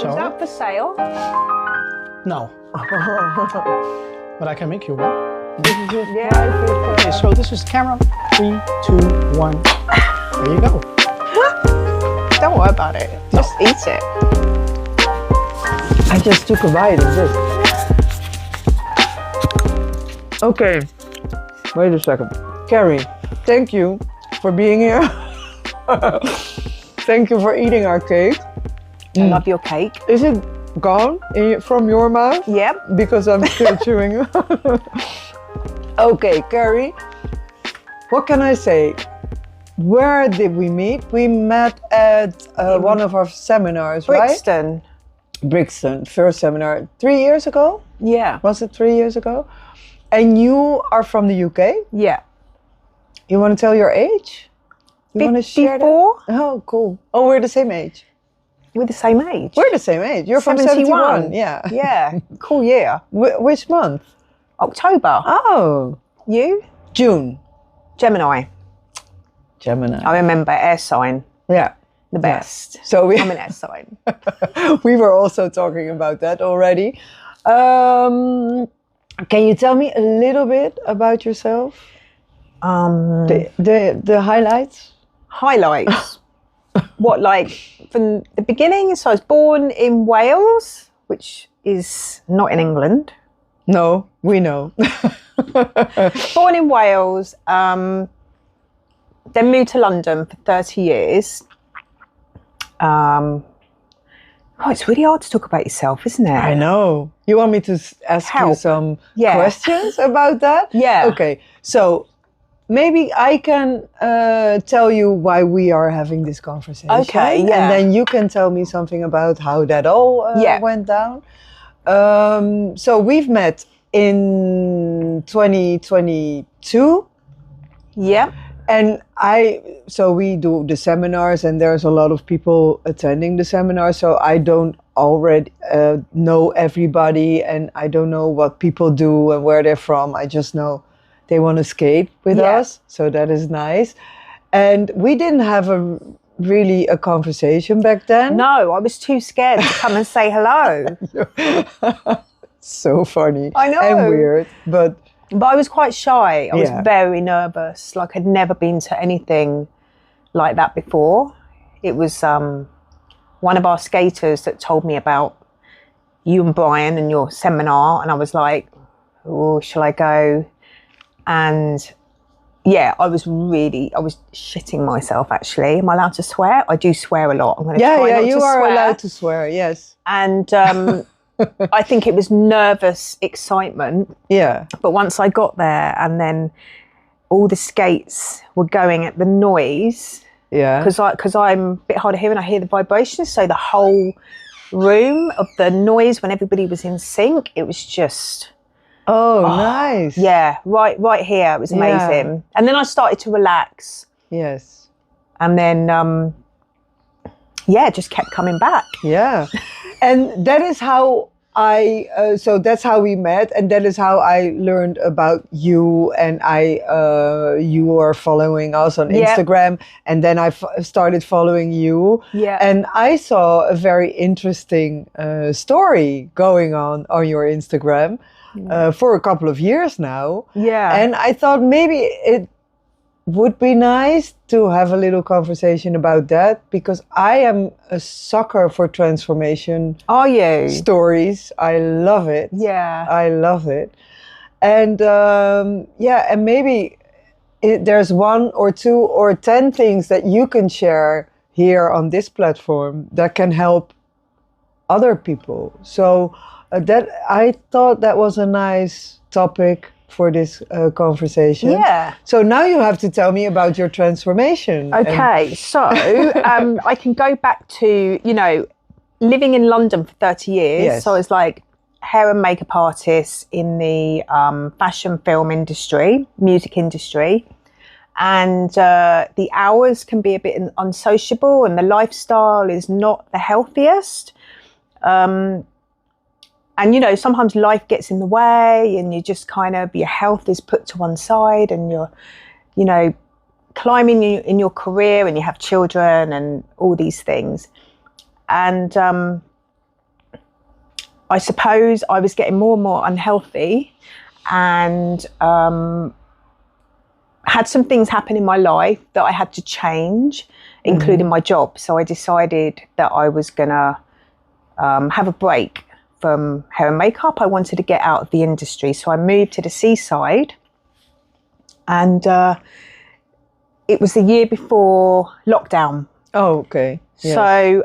So? Is that for sale? No. But I can make you one. Yeah, I think Okay, so this is camera. 3, 2, 1. There you go. Don't worry about it. Just eat it. I just took a bite of this. Okay, wait a second. Kerry, thank you for being here. Thank you for eating our cake. I love your cake. Is it gone from your mouth? Yep. Because I'm still chewing. Okay, Kerry, what can I say? Where did we meet? We met at one of our seminars, Brixton. right? Brixton, first seminar 3 years ago? Yeah. Was it 3 years ago? And you are from the UK? Yeah. You want to tell your age? You want to share that? 54. Oh, cool. Oh, we're the same age. We're the same age. We're the same age. You're from 71. Yeah. Yeah. Cool year. Which month? October. Oh. You? June. Gemini. Gemini. I remember air sign. Yeah. The best. So I'm an air sign. we were also talking about that already. Can you tell me a little bit about yourself? The highlights? Highlights. What, like from the beginning? So I was born in Wales, which is not in England. No, we know. Born in Wales, then moved to London for 30 years. It's really hard to talk about yourself, isn't it? I know. You want me to ask you some questions about that? Yeah. Okay, so maybe I can tell you why we are having this conversation. Okay, yeah. And then you can tell me something about how that all went down. So we've met in 2022. Yeah. And so we do the seminars and there's a lot of people attending the seminar. So I don't already know everybody and I don't know what people do and where they're from. I just know they want to skate with us. So that is nice. And we didn't have really a conversation back then. No, I was too scared to come and say hello. So funny. I know. And weird, but I was quite shy. I was Yeah. very nervous. Like I'd never been to anything like that before. It was one of our skaters that told me about you and Brian and your seminar. And I was like, oh, shall I go? And yeah, I was shitting myself actually. Am I allowed to swear? I do swear a lot. I'm going to try not to swear. Yeah, you are allowed to swear, yes. And I think it was nervous excitement. Yeah. But once I got there and then all the skates were going at the noise, because I'm a bit hard of hearing, I hear the vibrations. So the whole room of the noise when everybody was in sync, it was just... Oh, nice. Yeah, right here. It was amazing. Yeah. And then I started to relax. Yes. And then, just kept coming back. Yeah. And that is how so that's how we met. And that is how I learned about you. And you are following us on Instagram. And then I started following you. Yeah. And I saw a very interesting story going on your Instagram. For a couple of years now. Yeah. And I thought maybe it would be nice to have a little conversation about that because I am a sucker for transformation. Are you? Stories. I love it. Yeah. I love it. And and maybe there's 1 or 2 or 10 things that you can share here on this platform that can help other people. So that I thought that was a nice topic for this conversation. Yeah. So now you have to tell me about your transformation. Okay, so I can go back to, living in London for 30 years. Yes. So I was like hair and makeup artist in the fashion film industry, music industry. And the hours can be a bit unsociable and the lifestyle is not the healthiest. And, sometimes life gets in the way and you just kind of, your health is put to one side and you're, climbing in your career and you have children and all these things. And I suppose I was getting more and more unhealthy, and had some things happen in my life that I had to change, including my job. So I decided that I was gonna have a break from hair and makeup. I wanted to get out of the industry, so I moved to the seaside, and it was the year before lockdown. Oh, okay. Yes. So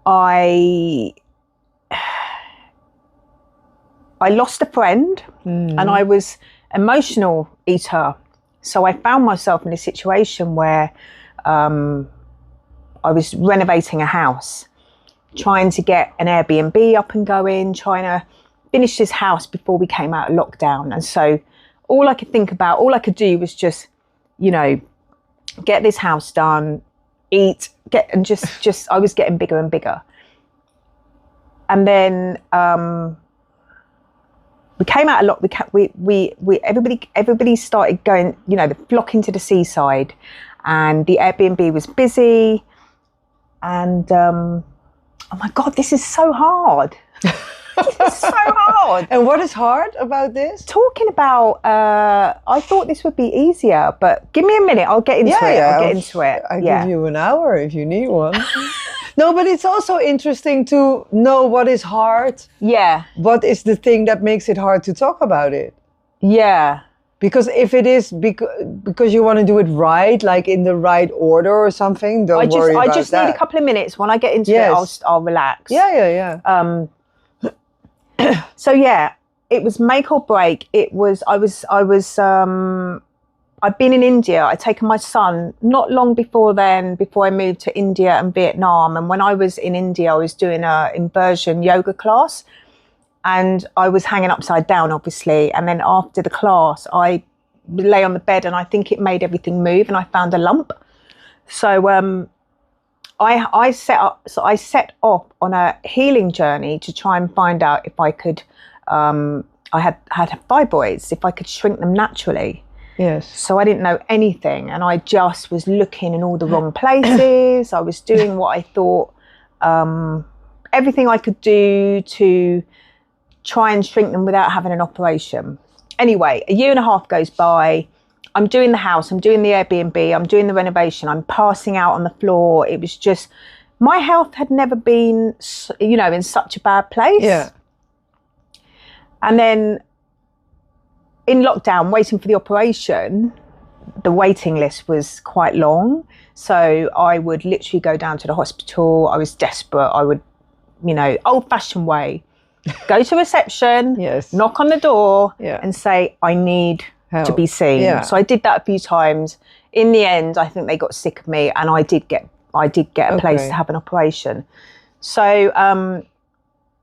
I lost a friend, and I was emotional eater. So I found myself in a situation where I was renovating a house, trying to get an Airbnb up and going, trying to finish this house before we came out of lockdown. And so all I could think about, all I could do was just, you know, get this house done, eat, just I was getting bigger and bigger. And then we came out a lot. Everybody started going, you know, flocking to the seaside, and the Airbnb was busy. And oh my God, this is so hard. This is so hard. And what is hard about this? Talking about, I thought this would be easier, but give me a minute. I'll get into it. I'll get into it. I'll give you an hour if you need one. No, but it's also interesting to know what is hard. Yeah. What is the thing that makes it hard to talk about it? Yeah. Because if it is because you want to do it right, like in the right order or something, don't worry about that. I just need a couple of minutes. When I get into it, I'll relax. Yeah. So yeah, it was make or break. I'd been in India. I'd taken my son not long before then, before I moved to India and Vietnam. And when I was in India, I was doing a inversion yoga class, and I was hanging upside down, obviously. And then after the class, I lay on the bed, and I think it made everything move, and I found a lump. So I set off on a healing journey to try and find out if I could. I had fibroids, if I could shrink them naturally. Yes. So I didn't know anything, and I just was looking in all the wrong places. I was doing what I thought, everything I could do to try and shrink them without having an operation. Anyway, a year and a half goes by. I'm doing the house, I'm doing the Airbnb, I'm doing the renovation, I'm passing out on the floor. It was just, my health had never been, you know, in such a bad place. Yeah. And then in lockdown, waiting for the operation, the waiting list was quite long. So I would literally go down to the hospital. I was desperate. I would, you know, old-fashioned way, go to reception, knock on the door and say, I need help to be seen. Yeah. So I did that a few times. In the end, I think they got sick of me, and I did get a place to have an operation. So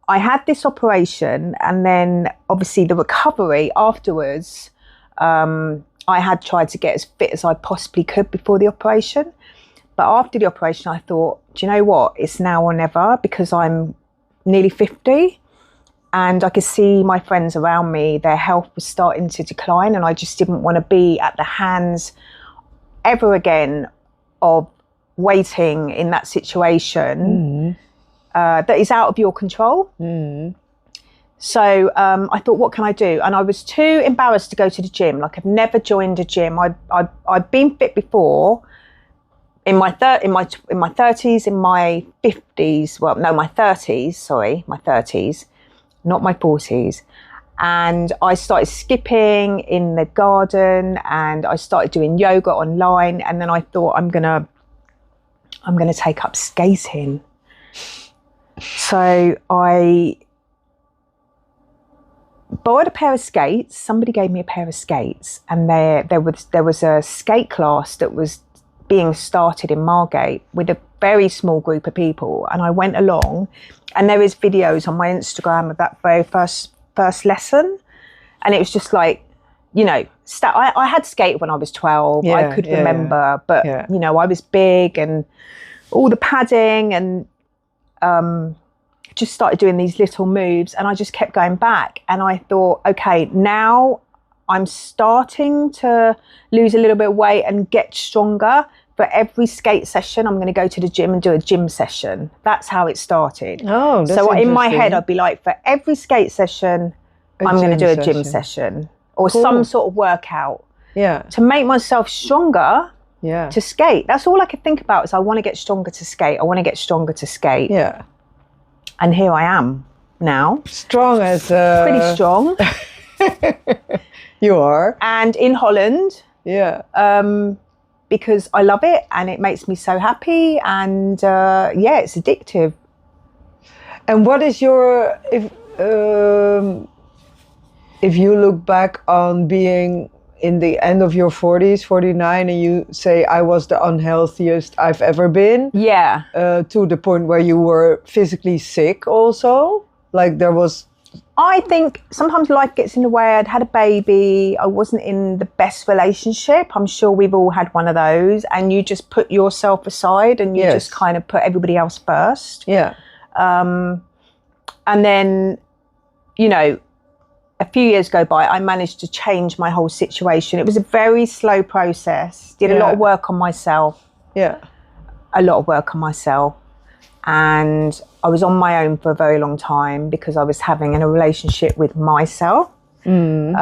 I had this operation, and then obviously the recovery afterwards, I had tried to get as fit as I possibly could before the operation. But after the operation, I thought, do you know what? It's now or never, because I'm nearly 50, and I could see my friends around me, their health was starting to decline, and I just didn't want to be at the hands ever again of waiting in that situation. That is out of your control. So I thought, what can I do? And I was too embarrassed to go to the gym. Like, I've never joined a gym. I've been fit before in my 30s, in my 50s. Well, no, my 30s. Sorry, my 30s, not my 40s. And I started skipping in the garden, and I started doing yoga online. And then I thought, I'm gonna take up skating. So I borrowed a pair of skates. Somebody gave me a pair of skates, and there was a skate class that was being started in Margate with a very small group of people, and I went along, and there is videos on my Instagram of that very first lesson, and it was just like, you know, I had skated when I was 12. I could remember, but you know, I was big and all the padding, and just started doing these little moves, and I just kept going back, and I thought, okay, now I'm starting to lose a little bit of weight and get stronger, for every skate session, I'm going to go to the gym and do a gym session. That's how it started. Oh, that's so in my head, interesting. I'd be like, for every skate session, I'm going to do a gym session or Cool. some sort of workout Yeah. to make myself stronger Yeah. to skate. That's all I could think about is I want to get stronger to skate. I want to get stronger to skate. Yeah. And here I am now. Strong as Pretty strong. You are. And in Holland, Yeah. because I love it and it makes me so happy. And it's addictive. And what is your if you look back on being in the end of your 40s, 49, and you say I was the unhealthiest I've ever been, Yeah. to the point where you were physically sick also, like there was. I think sometimes life gets in the way. I'd had a baby. I wasn't in the best relationship. I'm sure we've all had one of those. And you just put yourself aside and you Yes. just kind of put everybody else first. Yeah. And then, you know, a few years go by, I managed to change my whole situation. It was a very slow process. Did a lot of work on myself. Yeah. A lot of work on myself. And I was on my own for a very long time because I was having a relationship with myself. And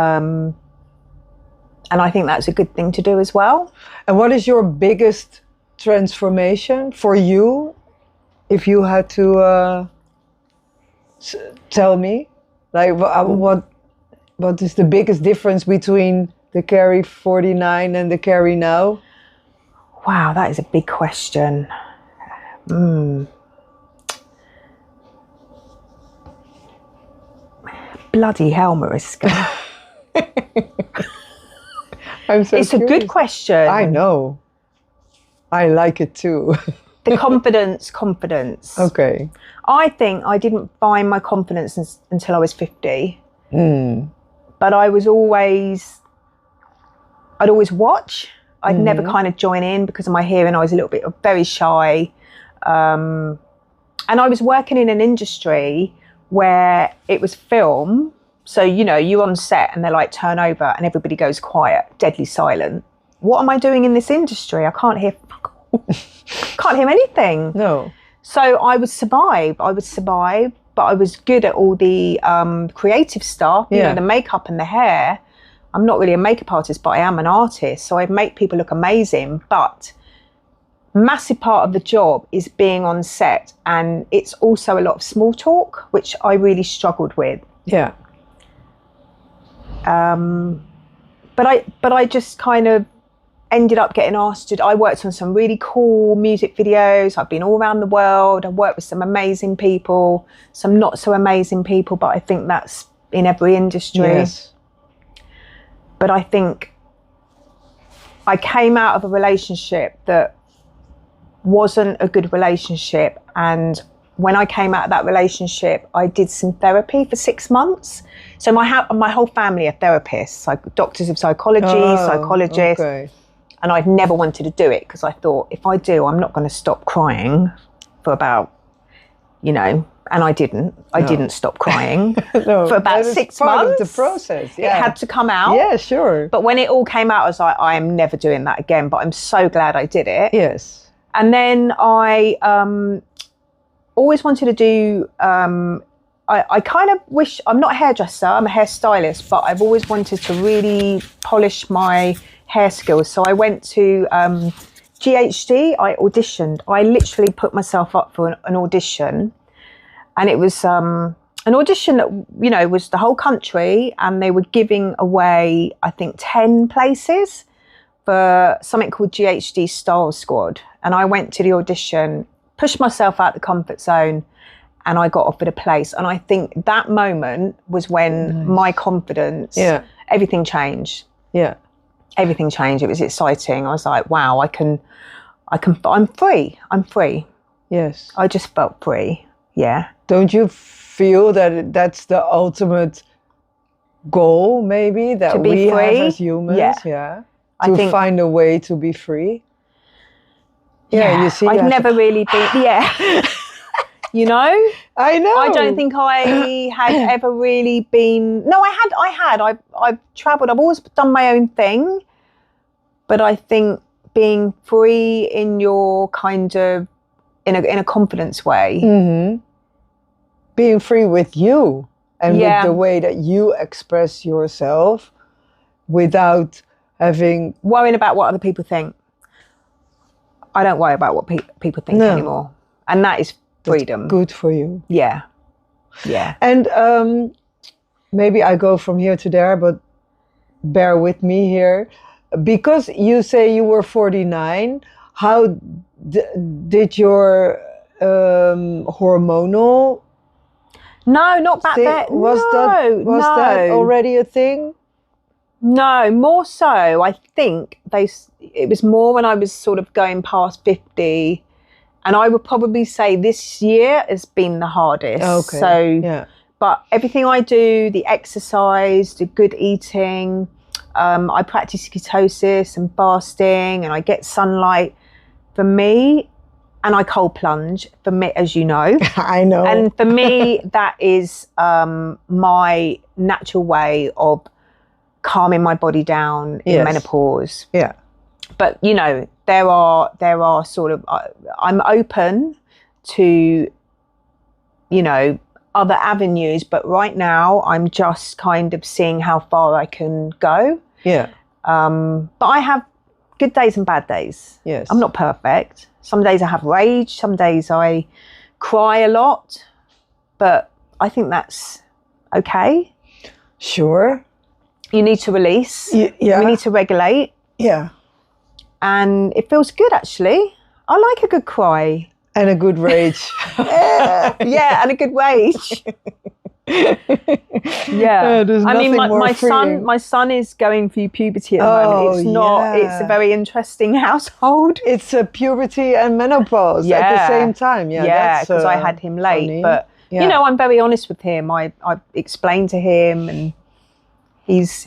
I think that's a good thing to do as well. And what is your biggest transformation for you, if you had to tell me? Like, what is the biggest difference between the Kerry 49 and the Kerry now? Wow, that is a big question. Bloody hell, Mariska. I'm so It's a curious. good question. I know. I like it too. The confidence. Okay. I think I didn't find my confidence until I was 50. But I'd always watch. I'd never kind of join in because of my hearing. I was a little bit very shy. And I was working in an industry where it was film. So, you know, you're on set and they're like, turn over and everybody goes quiet, deadly silent. What am I doing in this industry? I can't hear anything. No. So I would survive, but I was good at all the creative stuff, you know, the makeup and the hair. I'm not really a makeup artist, but I am an artist. So I make people look amazing. But massive part of the job is being on set. And it's also a lot of small talk, which I really struggled with. Yeah. But I just kind of ended up getting asked I worked on some really cool music videos. I've been all around the world. I've worked with some amazing people, some not so amazing people, but I think that's in every industry. Yes. But I think I came out of a relationship that wasn't a good relationship. And when I came out of that relationship, I did some therapy for 6 months. So my whole family are therapists, doctors of psychology, psychologists. Okay. And I'd never wanted to do it because I thought, if I do, I'm not going to stop crying for about, you know, and I didn't. I didn't stop crying for about 6 months. Of the process. Yeah. It had to come out. Yeah, sure. But when it all came out, I was like, I am never doing that again. But I'm so glad I did it. Yes. And then I always wanted to do, I kind of wish, I'm not a hairdresser, I'm a hairstylist, but I've always wanted to really polish my hair skills. So I went to GHD, I auditioned. I literally put myself up for an audition. And it was an audition that, you know, was the whole country. And they were giving away, I think, 10 places for something called GHD Style Squad. And I went to the audition, pushed myself out the comfort zone, and I got offered a place. And I think that moment was when my confidence, everything changed. Yeah. Everything changed. It was exciting. I was like, wow, I'm free. I'm free. Yes. I just felt free. Yeah. Don't you feel that that's the ultimate goal, maybe, that To be we free? have as humans? Yeah. To I think, find a way to be free? Yeah, you see. I've never really been, you know? I know. I don't think I had ever really been, no, I had. I've travelled, I've always done my own thing. But I think being free in your kind of, in a confidence way. Mm-hmm. Being free with you and Yeah. with the way that you express yourself without having... Worrying about what other people think. I don't worry about what people think anymore. And that is freedom. That's good for you. Yeah. Yeah. And maybe I go from here to there, but bear with me here. Because you say you were 49, how did your hormonal... No, not back thing, then. was that already a thing? No, more so. I think it was more when I was sort of going past 50, and I would probably say this year has been the hardest. Okay. So, yeah. But everything I do, the exercise, the good eating, I practice ketosis and fasting, and I get sunlight. For me, and I cold plunge, for me, as you know. I know. And for me, that is my natural way of calming my body down in menopause. Yeah. But, you know, there are sort of, I'm open to, you know, other avenues, but right now I'm just kind of seeing how far I can go. Yeah. But I have good days and bad days. Yes. I'm not perfect. Some days I have rage. Some days I cry a lot. But I think that's okay. Sure. You need to release. Yeah. We need to regulate. Yeah. And it feels good, actually. I like a good cry. And a good rage. Yeah, and a good rage. Yeah. There's I mean, nothing more freeing. my son is going through puberty at the moment. It's a very interesting household. It's a puberty and menopause at the same time. Yeah, because I had him late. funny. But, you know, I'm very honest with him. I explained to him, and it's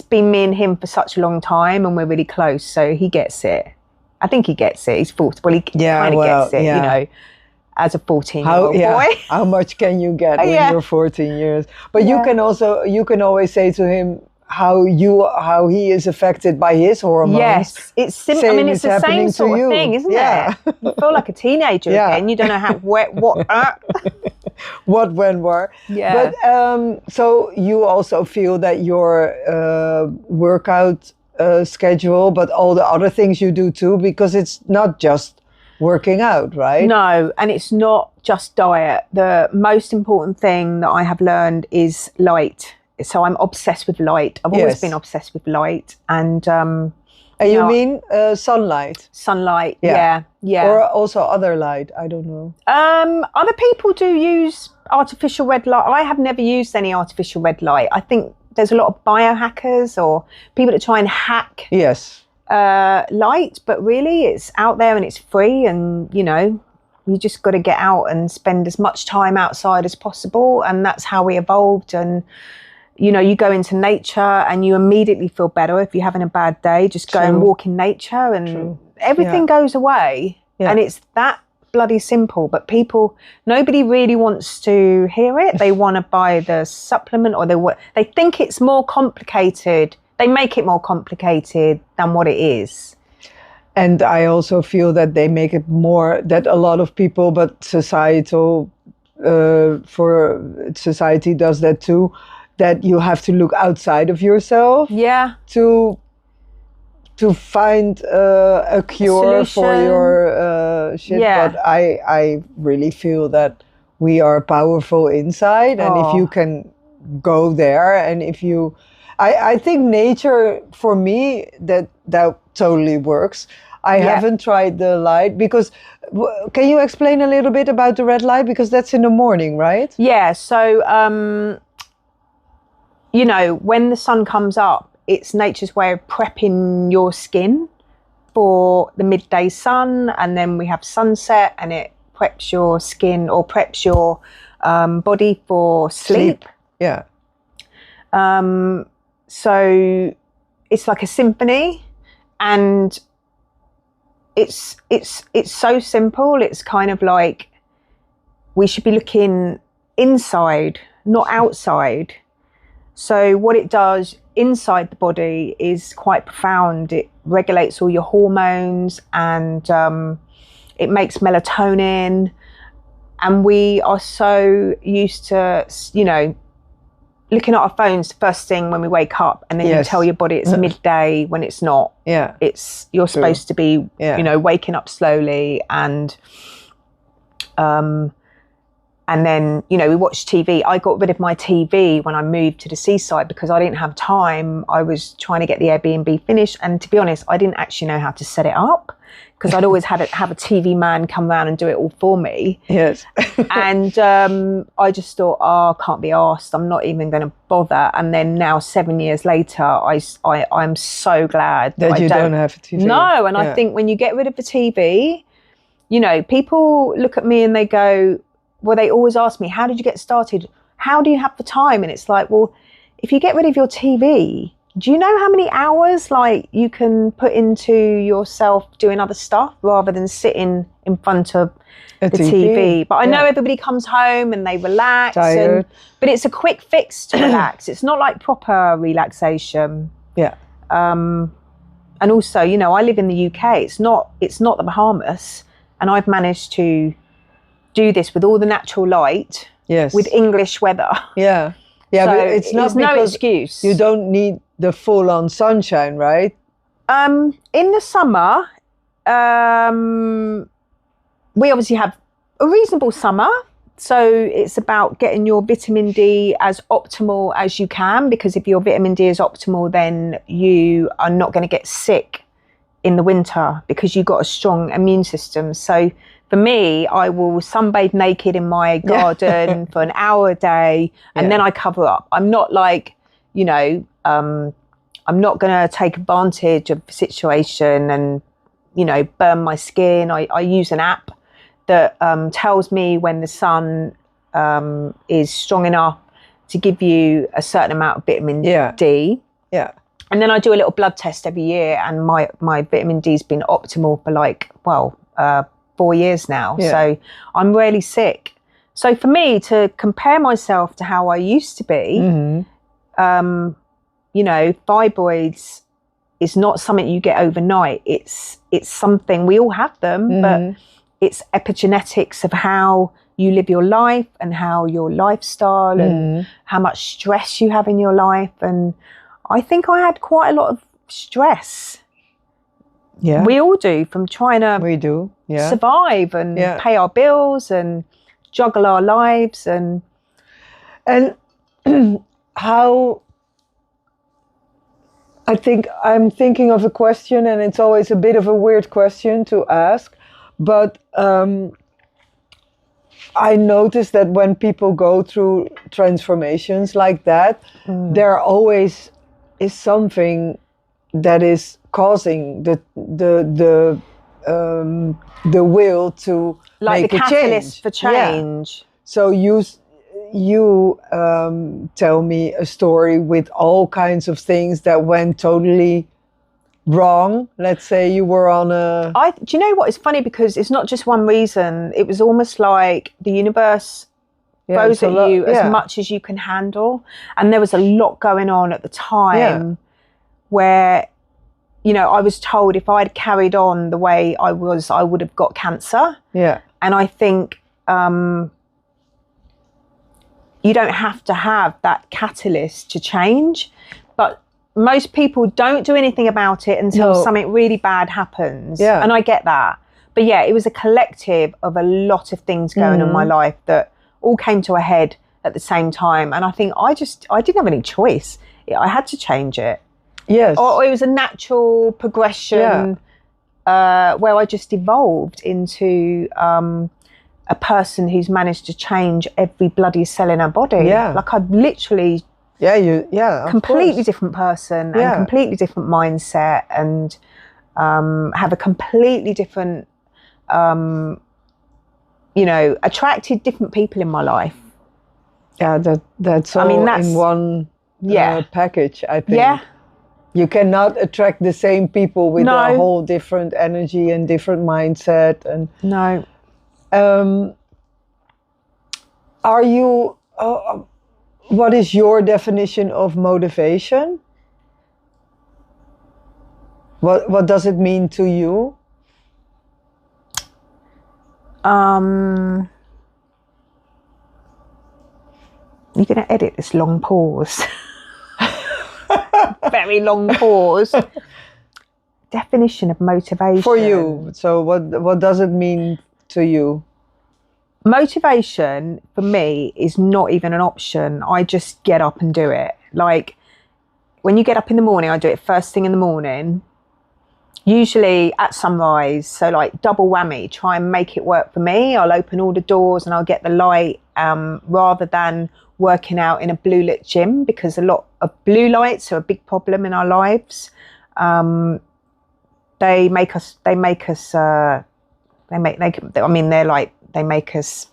been me and him for such a long time, and we're really close, so he gets it. I think he gets it. He's 40. Well, he kind of gets it, you know, as a 14-year-old boy. How much can you get when you're 14 years? But you can always say to him how he is affected by his hormones. Yes, it's I mean, it's the same sort of thing, isn't it? You feel like a teenager again. You don't know what what, when, where. Yeah. But so you also feel that your workout schedule, but all the other things you do too, because it's not just working out, right? No, and it's not just diet. The most important thing that I have learned is light. So I'm obsessed with light. I've always been obsessed with light. And you mean sunlight? Sunlight, yeah. Or also other light, I don't know. Other people do use artificial red light. I have never used any artificial red light. I think there's a lot of biohackers or people that try and hack light, but really it's out there and it's free, and, you know, you just got to get out and spend as much time outside as possible, and that's how we evolved. And, you know, you go into nature and you immediately feel better. If you're having a bad day, just go and walk in nature, and everything goes away. And it's that bloody simple, but nobody really wants to hear it. They want to buy the supplement, or they think it's more complicated. They make it more complicated than what it is. And I also feel that they make it more, that a lot of people, but society does that too, that you have to look outside of yourself to find a cure for your shit. But I really feel that we are powerful inside, and if you can go there, and if you... I think nature, for me, that totally works. I haven't tried the light, because... Can you explain a little bit about the red light? Because that's in the morning, right? Yeah, so... you know, when the sun comes up, it's nature's way of prepping your skin for the midday sun, and then we have sunset, and it preps your skin, or preps your body for sleep. Yeah. So it's like a symphony, and it's so simple. It's kind of like we should be looking inside, not outside. So what it does inside the body is quite profound. It regulates all your hormones, and it makes melatonin. And we are so used to, looking at our phones first thing when we wake up, and then you tell your body it's midday when it's not. Yeah. You're supposed to be, waking up slowly, and then, we watch TV. I got rid of my TV when I moved to the seaside because I didn't have time. I was trying to get the Airbnb finished. And to be honest, I didn't actually know how to set it up because I'd always have a TV man come around and do it all for me. Yes. And I just thought, I can't be arsed. I'm not even going to bother. And then now, 7 years later, I'm so glad that you don't have a TV. No. And I think when you get rid of the TV, people look at me and they go, well, they always ask me, how did you get started? How do you have the time? And it's like, well, if you get rid of your TV, do you know how many hours you can put into yourself doing other stuff rather than sitting in front of the TV? But I know everybody comes home and they relax. Tired. But it's a quick fix to relax. It's not like proper relaxation. Yeah. And also, I live in the UK. It's not the Bahamas. And I've managed to do this with all the natural light, with English weather. Yeah, so but it's not no excuse. You don't need the full-on sunshine, right? In the summer, we obviously have a reasonable summer. So it's about getting your vitamin D as optimal as you can, because if your vitamin D is optimal, then you are not going to get sick in the winter because you've got a strong immune system. So for me, I will sunbathe naked in my garden for an hour a day, and then I cover up. I'm not I'm not going to take advantage of the situation and, burn my skin. I use an app that tells me when the sun is strong enough to give you a certain amount of vitamin D. Yeah. And then I do a little blood test every year, and my vitamin D's been optimal for 4 years now. Yeah. So I'm rarely sick. So for me to compare myself to how I used to be, fibroids is not something you get overnight. It's something, we all have them, but it's epigenetics of how you live your life and how your lifestyle and how much stress you have in your life. And I think I had quite a lot of stress. Yeah, we all do, from trying to survive and pay our bills and juggle our lives and how. I think I'm thinking of a question, and it's always a bit of a weird question to ask, but I notice that when people go through transformations like that, there always is something that is causing the will to make the a catalyst change. for change. Yeah. So you tell me a story with all kinds of things that went totally wrong. Let's say you were on a... Do you know what? It's funny because it's not just one reason. It was almost like the universe throws at you as much as you can handle. And there was a lot going on at the time where, I was told if I'd carried on the way I was, I would have got cancer. Yeah. And I think you don't have to have that catalyst to change. But most people don't do anything about it until something really bad happens. Yeah. And I get that. But it was a collective of a lot of things going on in my life that all came to a head at the same time. And I think I didn't have any choice. I had to change it. Yes. Or it was a natural progression where I just evolved into a person who's managed to change every bloody cell in her body. Yeah. Like I've literally completely different person and completely different mindset and have a completely different attracted different people in my life. Yeah, that's all in one package, I think. Yeah. You cannot attract the same people with a whole different energy and different mindset. And are you what is your definition of motivation? What does it mean to you? You're going to edit this long pause. Very long pause. Definition of motivation. For you. So what does it mean to you? Motivation for me is not even an option. I just get up and do it. Like when you get up in the morning, I do it first thing in the morning, usually at sunrise. So like double whammy, try and make it work for me. I'll open all the doors and I'll get the light rather than working out in a blue lit gym, because a lot of blue lights are a big problem in our lives. They make us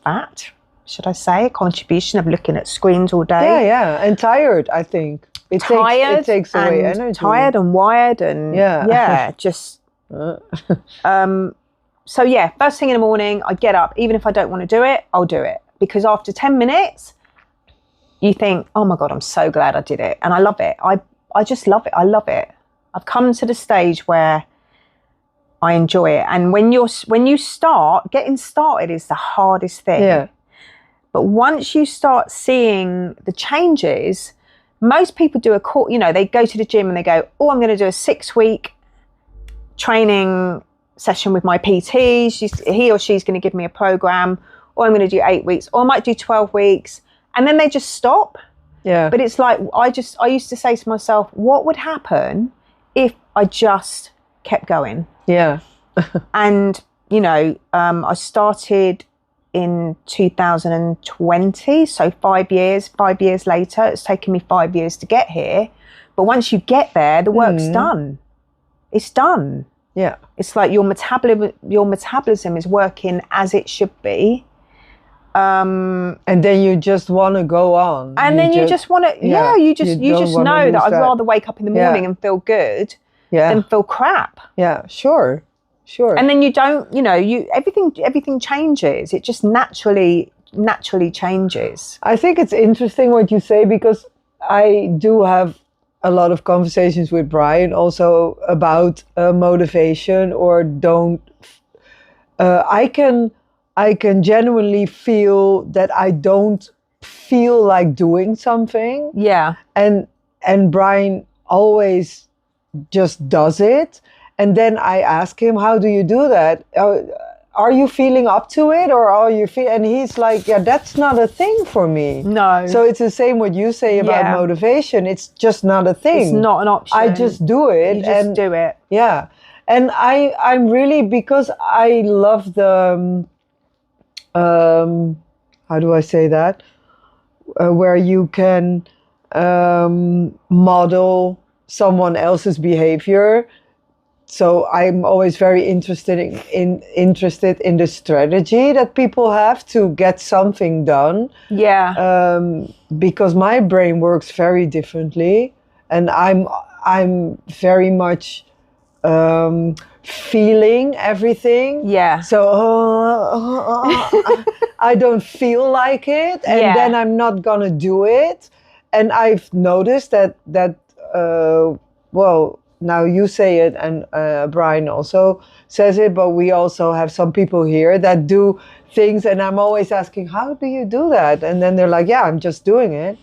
fat, should I say, a contribution of looking at screens all day. Yeah, and tired, I think. It takes away energy. Tired and wired and just... So yeah, first thing in the morning, I get up. Even if I don't want to do it, I'll do it. Because after 10 minutes, you think, oh my God, I'm so glad I did it. And I love it. I just love it. I love it. I've come to the stage where I enjoy it. And when you start, getting started is the hardest thing. Yeah. But once you start seeing the changes, most people do they go to the gym and they go, oh, I'm going to do a 6-week training session with my PT. He or she's going to give me a program, or I'm going to do 8 weeks, or I might do 12 weeks. And then they just stop. Yeah. But it's like, I used to say to myself, what would happen if I just kept going? Yeah. And, I started in 2020. So 5 years later, it's taken me 5 years to get here. But once you get there, the work's done. It's done. Yeah. It's like your metabolism is working as it should be. And then you just want to go on. And then you just want to, you just know that I'd rather wake up in the morning and feel good than feel crap. Yeah, sure. And then you don't, everything changes. It just naturally changes. I think it's interesting what you say, because I do have a lot of conversations with Brian also about motivation or don't. I can genuinely feel that I don't feel like doing something. Yeah. And Brian always just does it. And then I ask him, how do you do that? Are you feeling up to it, or are you and he's like, yeah, that's not a thing for me. No. So it's the same what you say about motivation. It's just not a thing. It's not an option. I just do it. You just do it. Yeah. And I'm really, because I love the, how do I say that? Where you can model someone else's behavior. So I'm always very interested in the strategy that people have to get something done. Yeah. Because my brain works very differently, and I'm very much feeling everything. Yeah. So I don't feel like it, and then I'm not gonna do it. And I've noticed that now you say it, and Brian also says it, but we also have some people here that do things, and I'm always asking, how do you do that? And then they're like, yeah, I'm just doing it.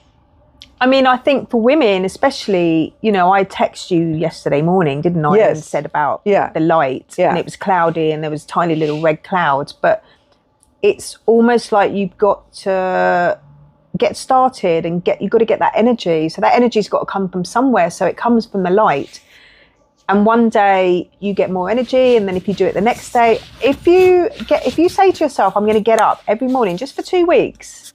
I mean, I think for women especially, I texted you yesterday morning, didn't I? Yes. And said about the light, and it was cloudy and there was tiny little red clouds, but it's almost like you've got to get started and you've got to get that energy. So that energy's got to come from somewhere. So it comes from the light. And one day you get more energy, and then if you do it the next day, if you say to yourself, I'm going to get up every morning just for 2 weeks,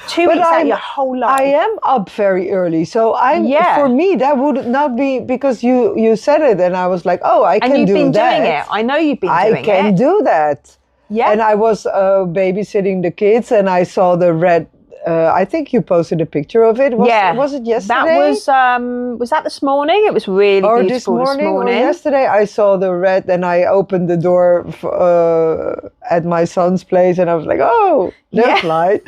2 weeks out of your whole life. I am up very early, so for me that would not be, because you said it, and I was like, oh, I can do that. And you've been doing it. I know you've been doing it. I can do that. Yeah. And I was babysitting the kids, and I saw the red. I think you posted a picture of it. Was it yesterday? That was that this morning? It was really beautiful this morning. Or yesterday, I saw the red, and I opened the door at my son's place, and I was like, oh, there's light.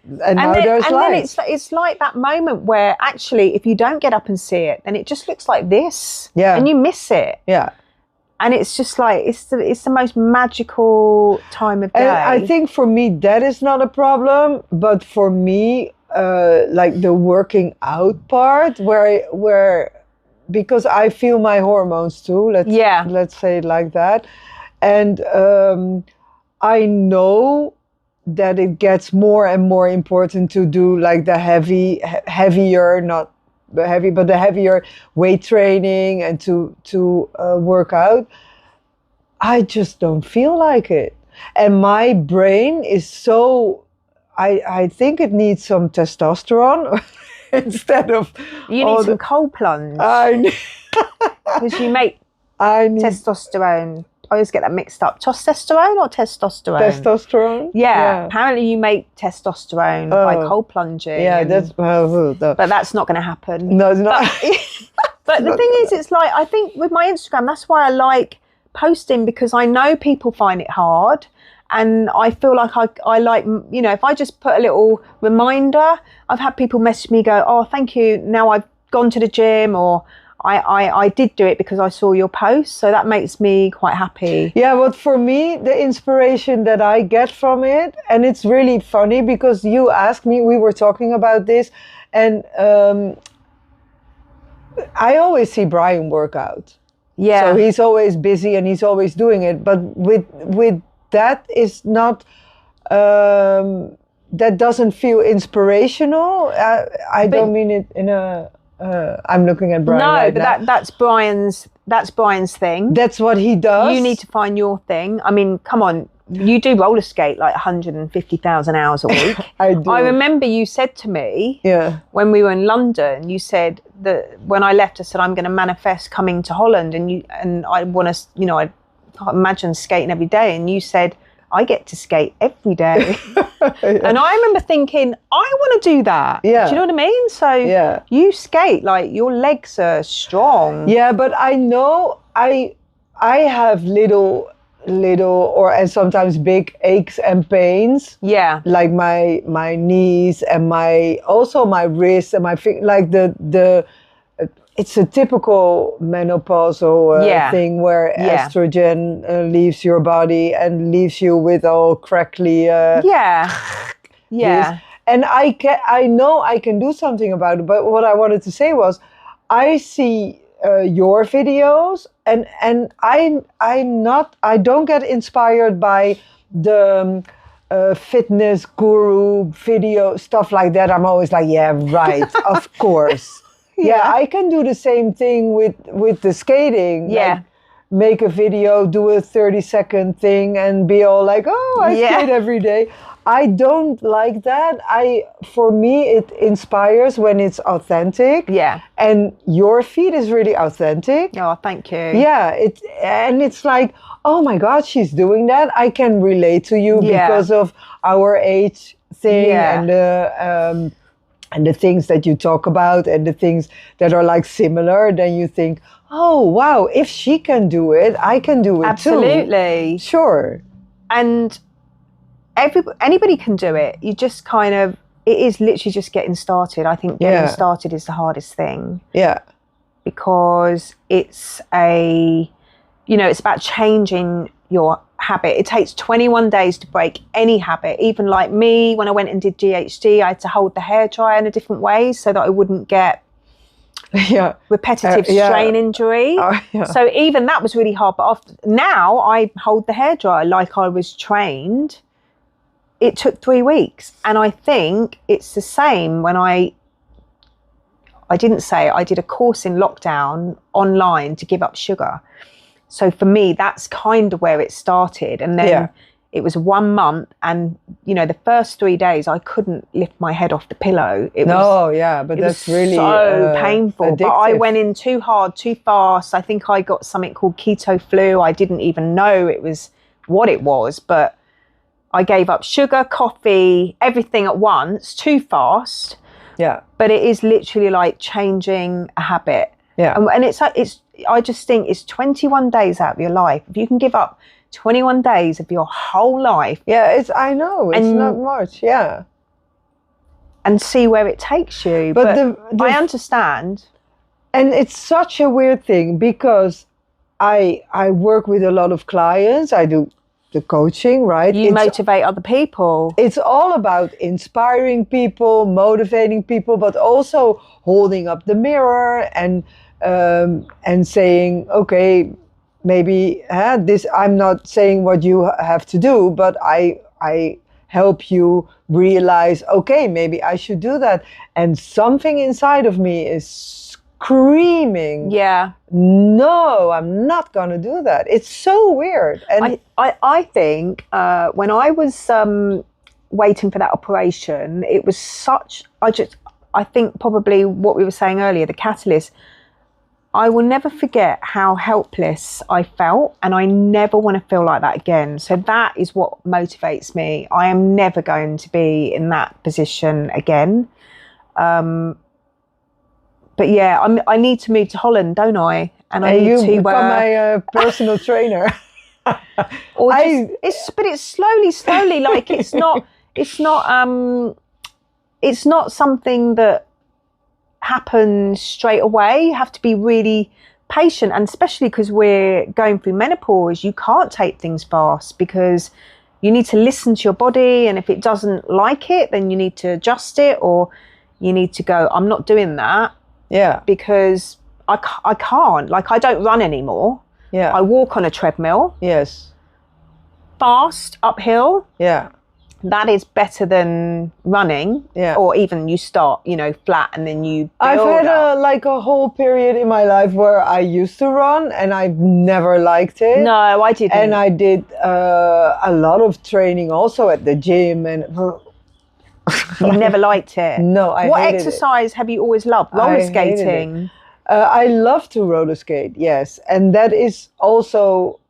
and now there's and light. then it's like that moment where actually, if you don't get up and see it, then it just looks like this. Yeah. And you miss it. Yeah. And it's just like, it's the most magical time of day. And I think for me, that is not a problem. But for me, like the working out part where because I feel my hormones too, let's say it like that. And I know that it gets more and more important to do like the heavier, not heavy, but the heavier weight training and to work out. I just don't feel like it. And my brain is so, I think it needs some testosterone instead of... You need some cold plunge. Because you make testosterone. I always get that mixed up. Testosterone or testosterone? Testosterone? Yeah. Apparently you make testosterone by cold plunging. Yeah, that's... But that's not going to happen. No, it's not. But the thing is, it's like, I think with my Instagram, that's why I like posting, because I know people find it hard. And I feel like I like, you know, if I just put a little reminder, I've had people message me, go, oh, thank you. Now I've gone to the gym, or I did do it because I saw your post. So that makes me quite happy. Yeah, but for me, the inspiration that I get from it, and it's really funny because you asked me, we were talking about this, and I always see Brian work out. Yeah. So he's always busy and he's always doing it. But with that is not... that doesn't feel inspirational. I don't mean it in a... I'm looking at Brian right now. But that's Brian's thing. That's what he does. You need to find your thing. I mean, come on. You do roller skate like 150,000 hours a week. I do. I remember you said to me, when we were in London, you said that when I left, I said, I'm going to manifest coming to Holland, and I want to, you know, I can't imagine skating every day. And you said, I get to skate every day. And I remember thinking, I want to do that. Yeah. Do you know what I mean? So you skate, like your legs are strong. Yeah, but I know I have little and sometimes big aches and pains. Yeah. Like my knees and my wrists and my feet, like the it's a typical menopausal thing where estrogen leaves your body and leaves you with all crackly. This. And I know I can do something about it. But what I wanted to say was, I see your videos and I don't get inspired by the fitness guru video stuff like that. I'm always like, yeah, right, of course. Yeah, I can do the same thing with the skating. Yeah. Like, make a video, do a 30-second thing and be all like, oh, I skate every day. I don't like that. For me, it inspires when it's authentic. Yeah. And your feed is really authentic. Oh, thank you. Yeah. It's like, oh my God, she's doing that. I can relate to you because of our age thing and the things that you talk about and the things that are like similar, then you think, oh, wow, if she can do it, I can do it too. Absolutely. Sure. And anybody can do it. You just kind of, it is literally just getting started. I think getting started is the hardest thing. Yeah. Because it's it's about changing your habit. It takes 21 days to break any habit. Even like me, when I went and did GHD, I had to hold the hairdryer in a different way so that I wouldn't get repetitive strain injury. So even that was really hard. But now I hold the hairdryer like I was trained. It took 3 weeks. And I think it's the same when I did a course in lockdown online to give up sugar. So for me, that's kind of where it started. And then it was 1 month. And, the first 3 days, I couldn't lift my head off the pillow. But that's really so painful. Addictive. But I went in too hard, too fast. I think I got something called keto flu. I didn't even know it was what it was. But I gave up sugar, coffee, everything at once, too fast. Yeah. But it is literally like changing a habit. Yeah. And I just think it's 21 days out of your life. If you can give up 21 days of your whole life. Yeah, I know. It's not much. Yeah. and see where it takes you. But I understand. And it's such a weird thing because I work with a lot of clients. I do the coaching, right? You motivate other people. It's all about inspiring people, motivating people, but also holding up the mirror and saying, okay, maybe this. I'm not saying what you have to do, but I help you realize, okay, maybe I should do that. And something inside of me is screaming, no, I'm not gonna do that. It's so weird. And I think when I was waiting for that operation, it was such, I think probably what we were saying earlier, the catalyst, I will never forget how helpless I felt, and I never want to feel like that again. So that is what motivates me. I am never going to be in that position again. But yeah, I need to move to Holland, don't I? And I need to become my personal trainer. But it's slowly. Like it's not something that happens straight away. You have to be really patient, and especially because we're going through menopause, you can't take things fast because you need to listen to your body, and if it doesn't like it, then you need to adjust it, or you need to go, I'm not doing that. Yeah. Because I can't. Like, I don't run anymore. Yeah. I walk on a treadmill. Yes. Fast, uphill. Yeah. That is better than running. Yeah. Or even you start, flat and then you build I've had up. a whole period in my life where I used to run and I've never liked it. No, I didn't. And I did a lot of training also at the gym and... You never liked it? No, I What hated exercise have you always loved? Roller skating? I love to roller skate, yes. And that is also,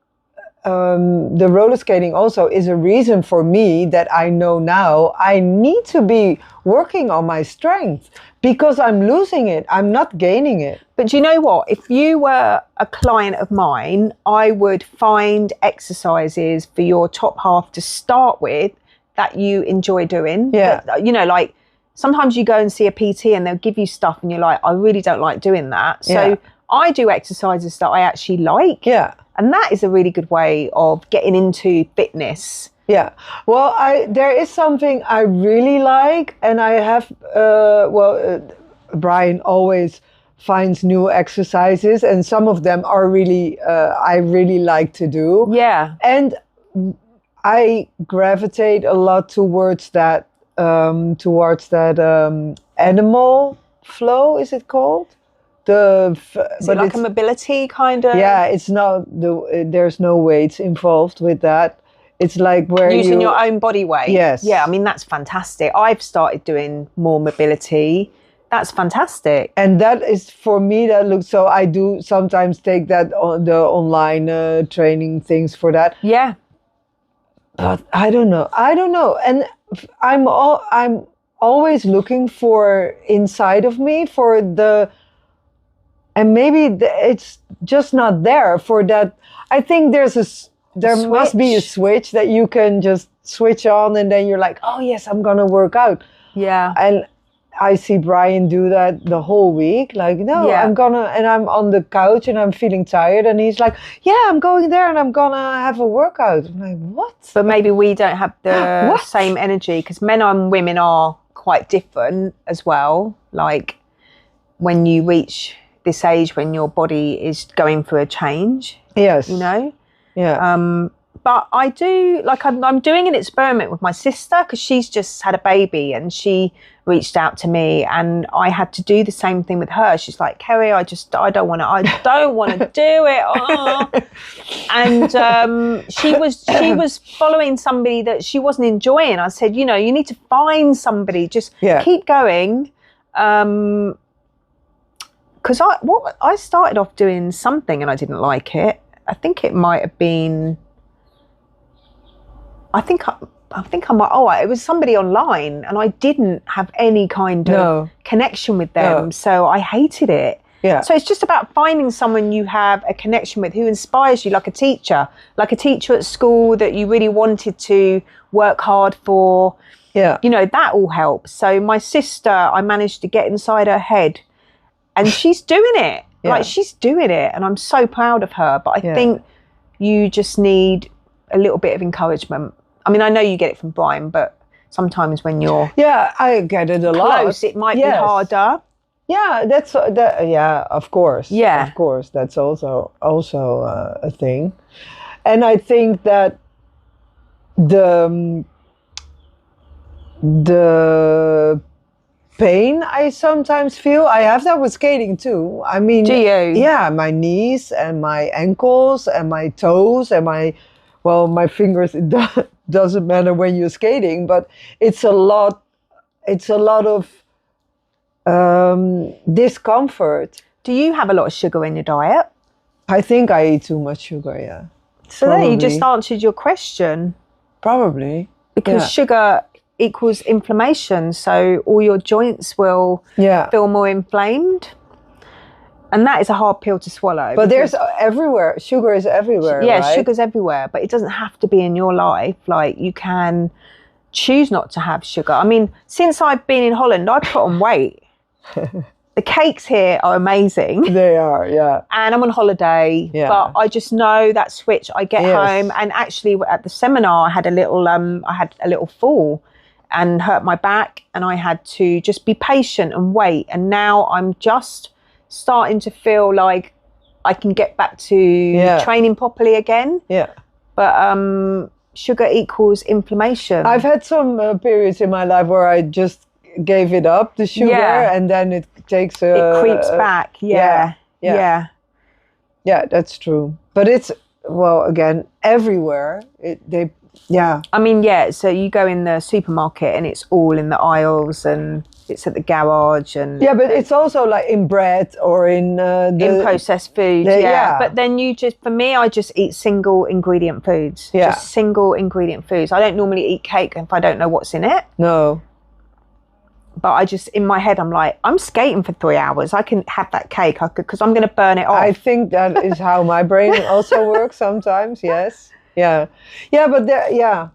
the roller skating also is a reason for me that I know now I need to be working on my strength because I'm losing it. I'm not gaining it. But do you know what? If you were a client of mine, I would find exercises for your top half to start with that you enjoy doing. Yeah. But, like sometimes you go and see a PT and they'll give you stuff and you're like, I really don't like doing that. So I do exercises that I actually like. Yeah. And that is a really good way of getting into fitness. Yeah. Well, there is something I really like, and I have, Brian always finds new exercises, and some of them are really, I really like to do. Yeah. And I gravitate a lot towards that animal flow. Is it called? Is it like a mobility kind of? Yeah, it's not there's no weights involved with that. It's like where using your own body weight. Yes. Yeah, I mean that's fantastic. I've started doing more mobility. That's fantastic. And that is for me. That looks so. I do sometimes take that on the online training things for that. Yeah. But I don't know, and I'm always looking for inside of me for and maybe it's just not there for that. I think there must be a switch that you can just switch on, and then you're like, oh yes, I'm gonna work out. Yeah. And I see Brian do that the whole week. Like, no, I'm on the couch and I'm feeling tired. And he's like, yeah, I'm going there and I'm gonna have a workout. I'm like, what? But maybe we don't have the same energy because men and women are quite different as well. Like when you reach this age when your body is going through a change. Yes. Yeah. But I do, like I'm doing an experiment with my sister because she's just had a baby and she reached out to me and I had to do the same thing with her. She's like, Kerry, I don't want to do it. Oh. And she was following somebody that she wasn't enjoying. I said, you need to find somebody, just keep going. Because I started off doing something and I didn't like it. I think it might have been... I think it was somebody online and I didn't have any kind of connection with them. No. So I hated it. Yeah. So it's just about finding someone you have a connection with who inspires you, like a teacher at school that you really wanted to work hard for. Yeah. You know, that all helps. So my sister, I managed to get inside her head and she's doing it. Yeah. Like, she's doing it. And I'm so proud of her. But I Yeah. think you just need a little bit of encouragement. I mean, I know you get it from Brian, but sometimes when you're I get it a lot. close, it might be harder. Yeah, that's that. Yeah, of course. Yeah. Of course, that's also a thing, and I think that the pain I sometimes feel, I have that with skating too. I mean, Do you? Yeah, my knees and my ankles and my toes and my fingers. It doesn't matter when you're skating, but it's a lot. It's a lot of discomfort. Do you have a lot of sugar in your diet? I think I eat too much sugar. Yeah. So there, you Probably. just answered your question. Probably. Because Yeah. sugar equals inflammation, so all your joints will Yeah. feel more inflamed, and that is a hard pill to swallow. But because- there's everywhere. Sugar is everywhere. yeah, right? sugar's everywhere, but it doesn't have to be in your life. Like, you can choose not to have sugar. I mean, since I've been in Holland, I've put on weight. The cakes here are amazing. They are. Yeah. And I'm on holiday, Yeah. but I just know that switch. I get Yes. home, and actually at the seminar, I had a little fall and hurt my back, and I had to just be patient and wait. And now I'm just starting to feel like I can get back to training properly again. Yeah. But sugar equals inflammation. I've had some periods in my life where I just gave it up, the sugar, Yeah. and then it takes it creeps back. Yeah. yeah. Yeah, that's true. But it's, well, again, everywhere. I mean, yeah, so you go in the supermarket and it's all in the aisles and it's at the garage and Yeah, but it's also like in bread or in in processed food. Yeah. But then for me, I just eat single ingredient foods. Yeah. Just single ingredient foods. I don't normally eat cake if I don't know what's in it. No. But I just, in my head, I'm like, I'm skating for 3 hours. I can have that cake because I'm going to burn it off. I think that is how my brain also works sometimes. Yes. Yeah. Yeah, but yeah.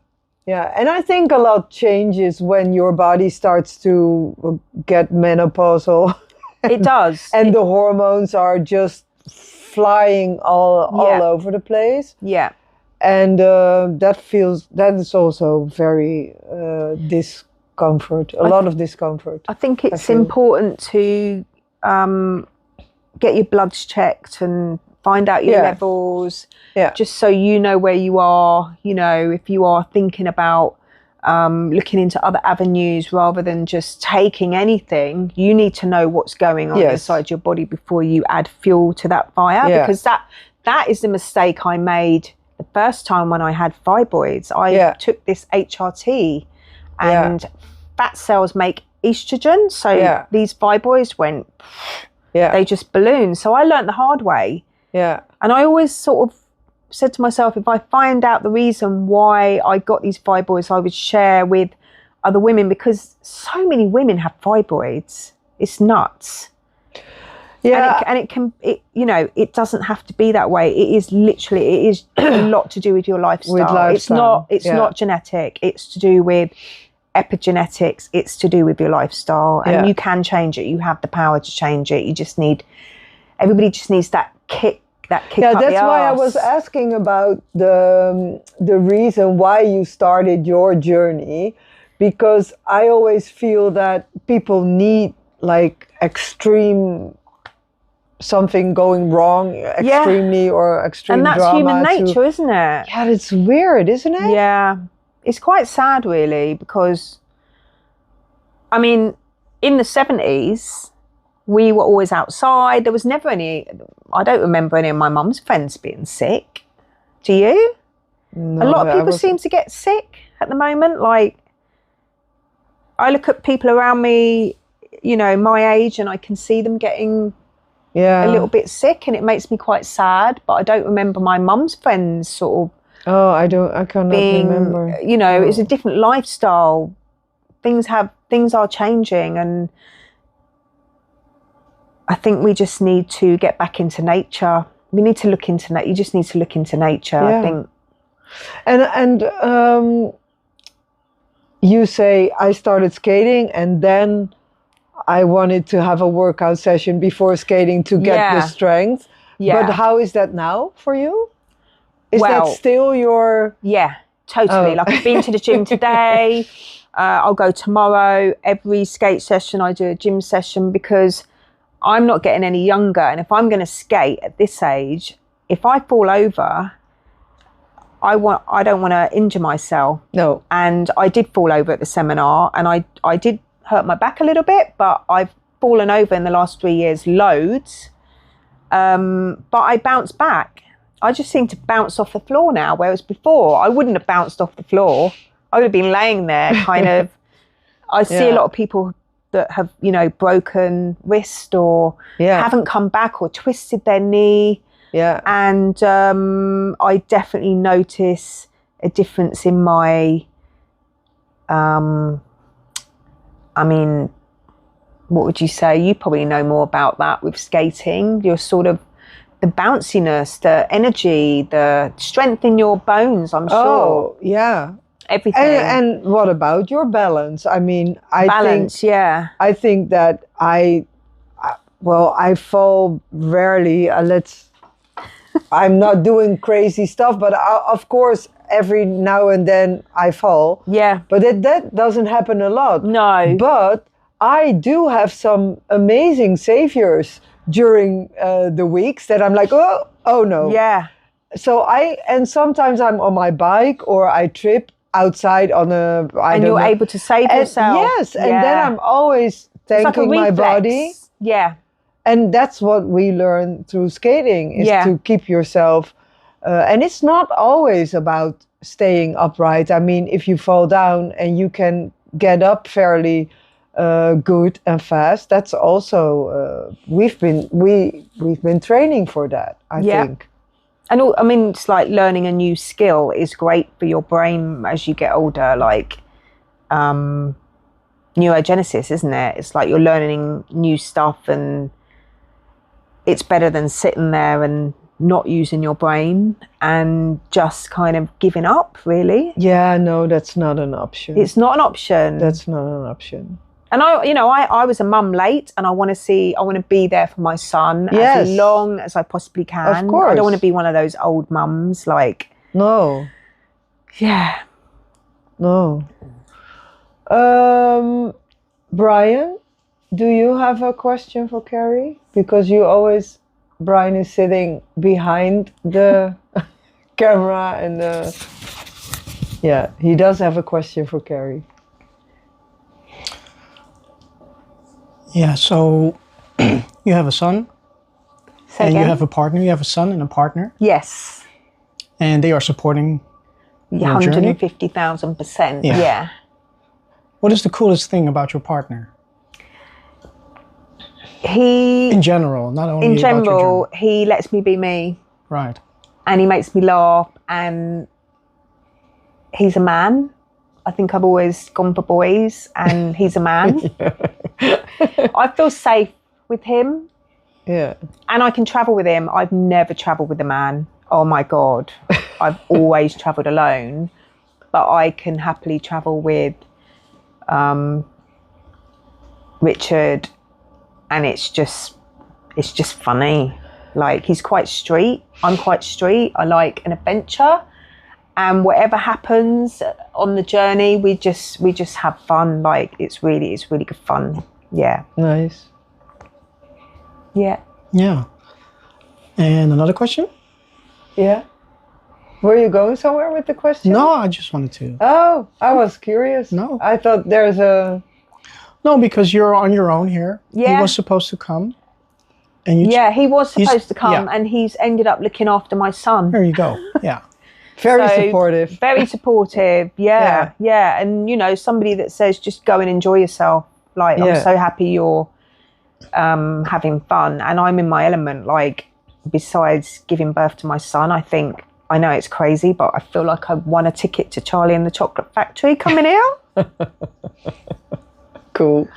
And I think a lot changes when your body starts to get menopausal. It does. And the hormones are just flying all over the place. Yeah. And that is also very discomfort, a lot of discomfort. I think it's important to get your bloods checked and find out your levels, just so you know where you are. You know, if you are thinking about looking into other avenues rather than just taking anything, you need to know what's going on inside your body before you add fuel to that fire. Because that is the mistake I made the first time when I had fibroids. I took this HRT, and fat cells make estrogen, so these fibroids went, they just ballooned. So I learned the hard way. Yeah. And I always sort of said to myself, if I find out the reason why I got these fibroids, I would share with other women, because so many women have fibroids. It's nuts. Yeah. And it doesn't have to be that way. It is a lot to do with your lifestyle. It's not genetic. It's to do with epigenetics. It's to do with your lifestyle, and you can change it. You have the power to change it. Everybody just needs that kick. Yeah, that's why I was asking about the reason why you started your journey, because I always feel that people need like extreme something going wrong extremely or extreme drama. And that's human nature, isn't it? Yeah, it's weird, isn't it? Yeah. It's quite sad, really, because, I mean, in the 70s, we were always outside. There was never I don't remember any of my mum's friends being sick. Do you? No, a lot of people seem to get sick at the moment. Like, I look at people around me, my age, and I can see them getting a little bit sick, and it makes me quite sad. But I don't remember my mum's friends sort of. Oh, I cannot remember. It's a different lifestyle. Things are changing, and I think we just need to get back into nature. We need to look into you just need to look into nature, I think. And you say, I started skating and then I wanted to have a workout session before skating to get the strength. Yeah. But how is that now for you? Is Well, that still your... Yeah, totally. Like I've been to the gym today. I'll go tomorrow. Every skate session I do a gym session because I'm not getting any younger. And if I'm going to skate at this age, if I fall over, I don't want to injure myself. No. And I did fall over at the seminar and I did hurt my back a little bit, but I've fallen over in the last 3 years loads. But I bounced back. I just seem to bounce off the floor now, whereas before I wouldn't have bounced off the floor. I would have been laying there kind of. I see a lot of people that have, broken wrist or haven't come back or twisted their knee. Yeah. And I definitely notice a difference in my, what would you say? You probably know more about that with skating. You're sort of, the bounciness, the energy, the strength in your bones, I'm sure. Oh, yeah. Everything. And what about your balance? I think I think that I fall rarely. I'm not doing crazy stuff, but of course, every now and then I fall. Yeah. But that doesn't happen a lot. No. But I do have some amazing saviors during the weeks that I'm like, oh no. Yeah. So sometimes I'm on my bike or I trip outside on and you're able to save yourself. Yes, and then I'm always thanking my body. Yeah. And that's what we learn through skating is to keep yourself. And it's not always about staying upright. I mean, if you fall down and you can get up fairly good and fast, that's also we've been training for that. I think. And it's like learning a new skill is great for your brain as you get older, like neurogenesis, isn't it? It's like you're learning new stuff and it's better than sitting there and not using your brain and just kind of giving up, really. Yeah, no, that's not an option. It's not an option. That's not an option. And I was a mum late and I want to be there for my son as long as I possibly can. Of course. I don't want to be one of those old mums like. No. Yeah. No. Brian, do you have a question for Kerry? Because Brian is sitting behind the camera and he does have a question for Kerry. Yeah, so you have a son and you have a partner. You have a son and a partner. Yes. And they are supporting your journey? 150,000%. Yeah. What is the coolest thing about your partner? In general, not only in about your general, journey. he lets me be me. Right. And he makes me laugh and he's a man. I think I've always gone for boys and he's a man. I feel safe with him. Yeah. And I can travel with him. I've never traveled with a man. Oh my God. I've always traveled alone. But I can happily travel with Richard. And it's just funny. Like, he's quite street. I'm quite street. I like an adventure. And whatever happens on the journey, we just have fun. Like, it's really good fun. Yeah. Nice. Yeah. Yeah. And another question? Yeah. Were you going somewhere with the question? No, I just wanted to. Oh, I was curious. No. I thought there's a... No, because you're on your own here. Yeah. He was supposed to come. And he was supposed to come and he's ended up looking after my son. There you go. Yeah. Very supportive. Very supportive. Yeah. And, somebody that says just go and enjoy yourself. Like, I'm so happy you're having fun. And I'm in my element. Like, besides giving birth to my son, I know it's crazy, but I feel like I won a ticket to Charlie and the Chocolate Factory coming here. Cool.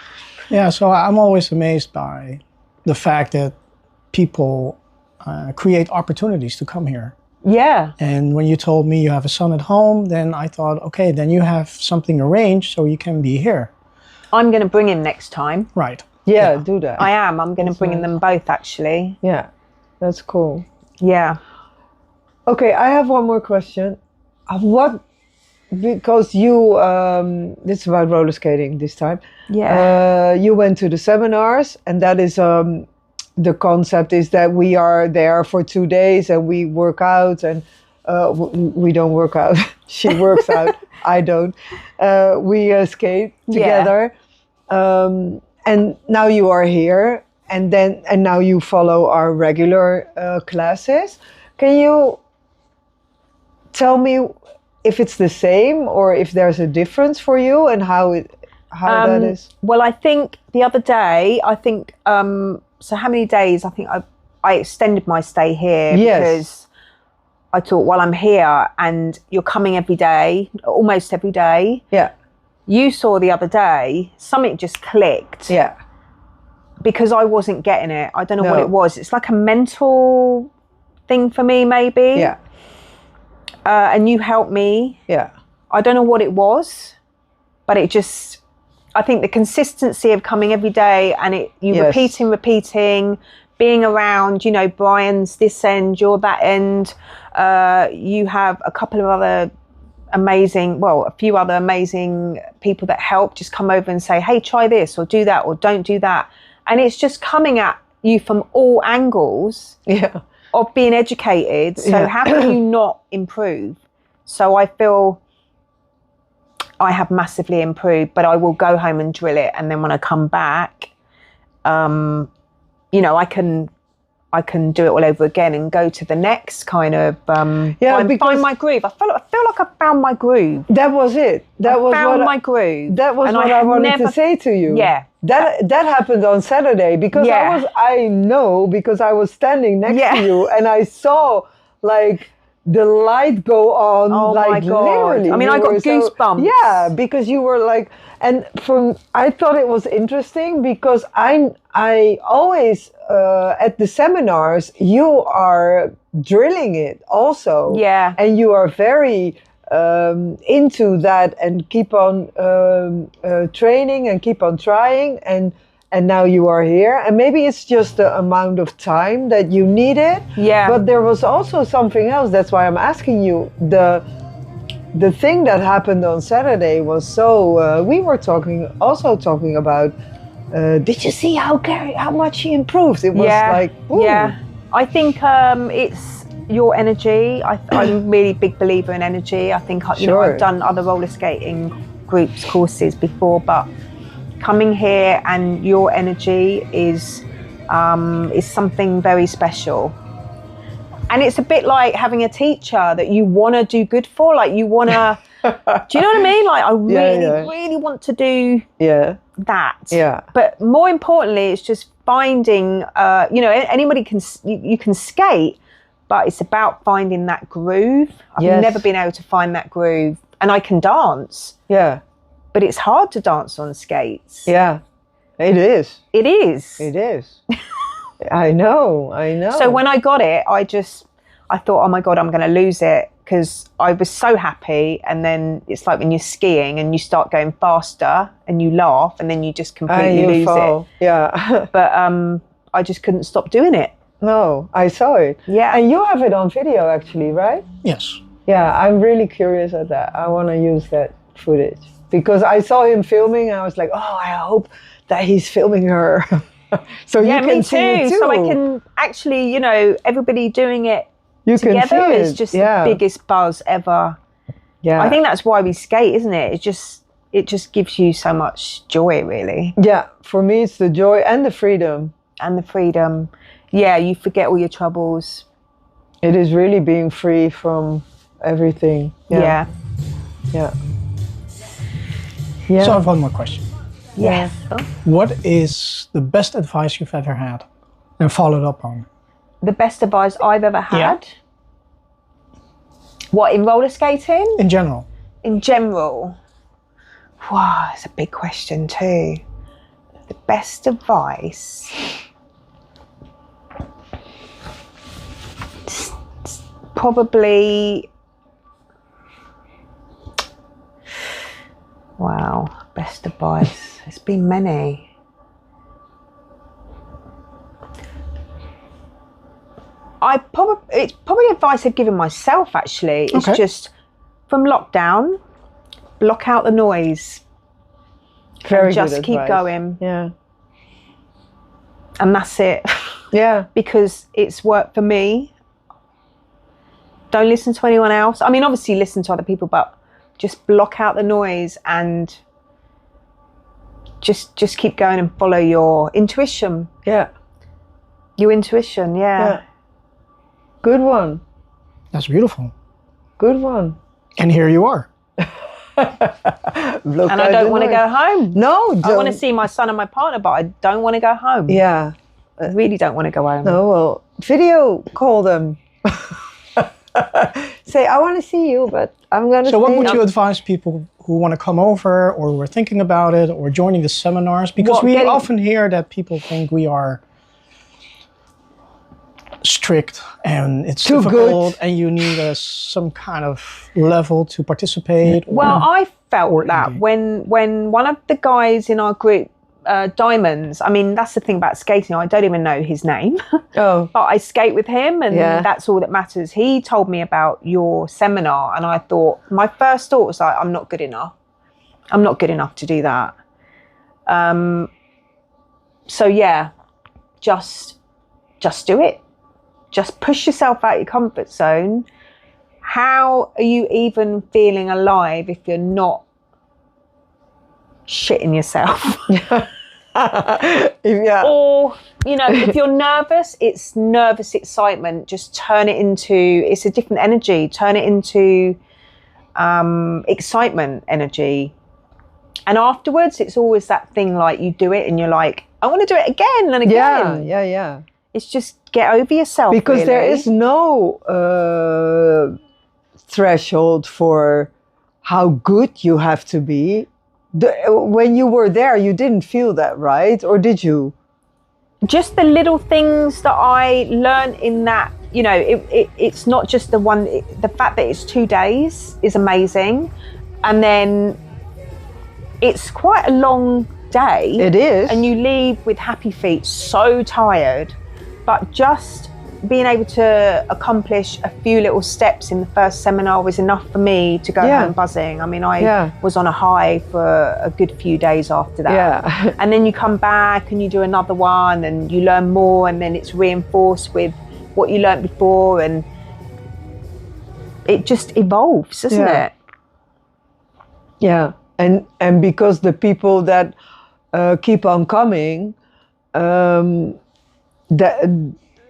Yeah, so I'm always amazed by the fact that people create opportunities to come here. Yeah. And when you told me you have a son at home, then I thought, okay, then you have something arranged so you can be here. I'm going to bring him next time. Right. Yeah, do that. I am. I'm going to bring nice. them both, actually. Yeah, that's cool. Yeah. Okay, I have one more question. Because you, this is about roller skating this time. Yeah. You went to the seminars, and that is, the concept is that we are there for 2 days and we work out, and we don't work out. She works out, I don't. We skate together. And now you are here, and now you follow our regular classes. Can you tell me if it's the same or if there's a difference for you, and how that is? Well, I think the other day, so how many days? I think I extended my stay here because I thought, well, I'm here and you're coming every day, almost every day. Yeah. You saw the other day, something just clicked. Yeah. Because I wasn't getting it. I don't know what it was. It's like a mental thing for me, maybe. Yeah. And you helped me. Yeah. I don't know what it was, but it just, I think the consistency of coming every day and repeating, being around, Brian's this end, you're that end. You have a couple of other a few other amazing people that help just come over and say, hey, try this or do that or don't do that. And it's just coming at you from all angles of being educated. So how can you not improve? So I feel I have massively improved, but I will go home and drill it. And then when I come back, I can do it all over again and go to the next kind of find my groove. I feel like I found my groove. That was it. That was my groove. That was what I wanted to say to you. Yeah. That happened on Saturday because I know because I was standing next to you and I saw like the light go on. Oh like my God. Literally. I mean, I got goosebumps. Yeah, because you were like, and I thought it was interesting because I always at the seminars you are drilling it also. Yeah. And you are very into that and keep on training and keep on trying and now you are here, and maybe it's just the amount of time that you needed. Yeah. But there was also something else. That's why I'm asking you. The thing that happened on Saturday was so. We were talking about. Did you see how much he improved? It was like. Ooh. Yeah. I think it's your energy. I'm a really big believer in energy. I think I've done other roller skating groups courses before, but coming here and your energy is something very special. And it's a bit like having a teacher that you want to do good for, like you want to, do you know what I mean? Like I really want to do that. Yeah. But more importantly, it's just finding, anybody you can skate, but it's about finding that groove. I've never been able to find that groove, and I can dance. Yeah. But it's hard to dance on skates. Yeah, it is. It is. It is. I know. So when I got it, I thought, oh my God, I'm going to lose it, because I was so happy. And then it's like when you're skiing and you start going faster and you laugh and then you just completely lose it. Yeah. But I just couldn't stop doing it. No, I saw it. Yeah. And you have it on video actually, right? Yes. Yeah, I'm really curious at that. I want to use that footage. Because I saw him filming and I was like, oh, I hope that he's filming her. So you can me see it too. So I can actually, everybody doing it you together can see is just the biggest buzz ever. Yeah. I think that's why we skate, isn't it? It just gives you so much joy, really. Yeah, for me it's the joy and the freedom. And the freedom. Yeah, you forget all your troubles. It is really being free from everything. Yeah. Yeah. So I have one more question. Yes. What is the best advice you've ever had and followed up on? The best advice I've ever had? Yeah. What, in roller skating? In general. In general? Wow, it's a big question too. The best advice? Probably, wow, best advice. It's been many. It's probably advice I've given myself, actually. It's just, from lockdown, block out the noise. Very and just good keep advice. going. Yeah. And that's it. Yeah. Because it's worked for me. Don't listen to anyone else. I mean, obviously listen to other people, but just block out the noise and just keep going and follow your intuition. Yeah. Your intuition, yeah. Good one. That's beautiful. Good one. And here you are. And I don't want to go home. No, I want to see my son and my partner, but I don't want to go home. Yeah. I really don't want to go home. No, well, video call them. Say, I want to see you, but I'm going to So what would you advise people who want to come over or who are thinking about it or joining the seminars? Because we often hear that people think we are strict and it's too good difficult and you need some kind of level to participate. Well, I felt that when one of the guys in our group, Diamonds, I mean, that's the thing about skating, I don't even know his name. Oh. But I skate with him and that's all that matters. He told me about your seminar and I thought, my first thought was like, I'm not good enough. I'm not good enough to do that. So yeah, just do it. Just push yourself out your comfort zone. How are you even feeling alive if you're not shitting yourself? Yeah. Or, you know, if you're nervous, it's nervous excitement. Just turn it into, it's a different energy. Turn it into excitement energy. And afterwards, it's always that thing like you do it and you're like, I want to do it again and again. Yeah. It's just get over yourself. Because really. there is no threshold for how good you have to be. When you were there, you didn't feel that, right? Or did you? Just the little things that I learned in that, you know, it's not just the one, the fact that it's 2 days is amazing. And then it's quite a long day. It is. And you leave with happy feet, so tired. But just being able to accomplish a few little steps in the first seminar was enough for me to go home buzzing. I mean, I was on a high for a good few days after that. Yeah. And then you come back and you do another one and you learn more and then it's reinforced with what you learned before and it just evolves, doesn't it? Yeah. And because the people that keep on coming,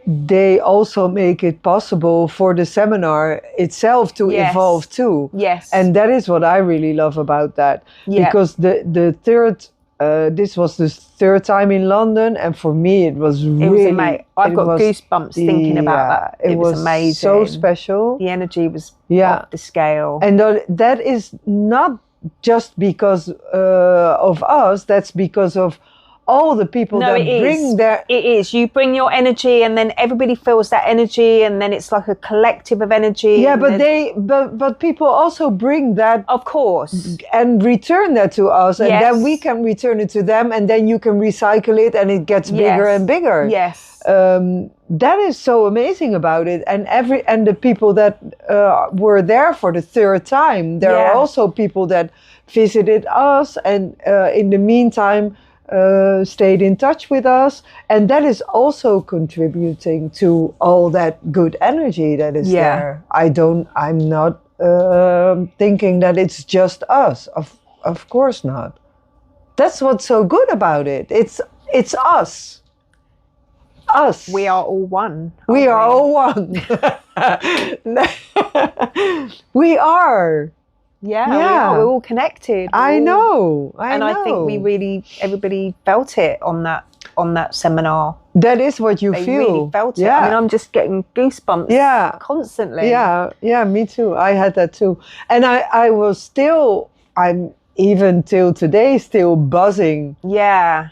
they also make it possible for the seminar itself to evolve too. Yes. And that is what I really love about that. Yeah. Because the third, this was the third time in London, and for me it was really amazing. I've got goosebumps thinking about that. It was amazing. So special. The energy was off the scale. And that is not just because of us, that's because of all the people that bring their... It is. You bring your energy and then everybody feels that energy and then it's like a collective of energy. Yeah, but people also bring that... Of course. And return that to us and then we can return it to them and then you can recycle it and it gets bigger and bigger. Yes. That is so amazing about it. And the people that were there for the third time, there are also people that visited us and in the meantime... stayed in touch with us, and that is also contributing to all that good energy that is there. I'm not thinking that it's just us. Of course not. That's what's so good about it. It's us. Us. We are all one. We are all one. We are. Yeah, we're all connected. I know. I think everybody felt it on that seminar. That is what you they feel. Really felt it. I mean, I'm just getting goosebumps constantly. Yeah, me too. I had that too. And I'm even till today still buzzing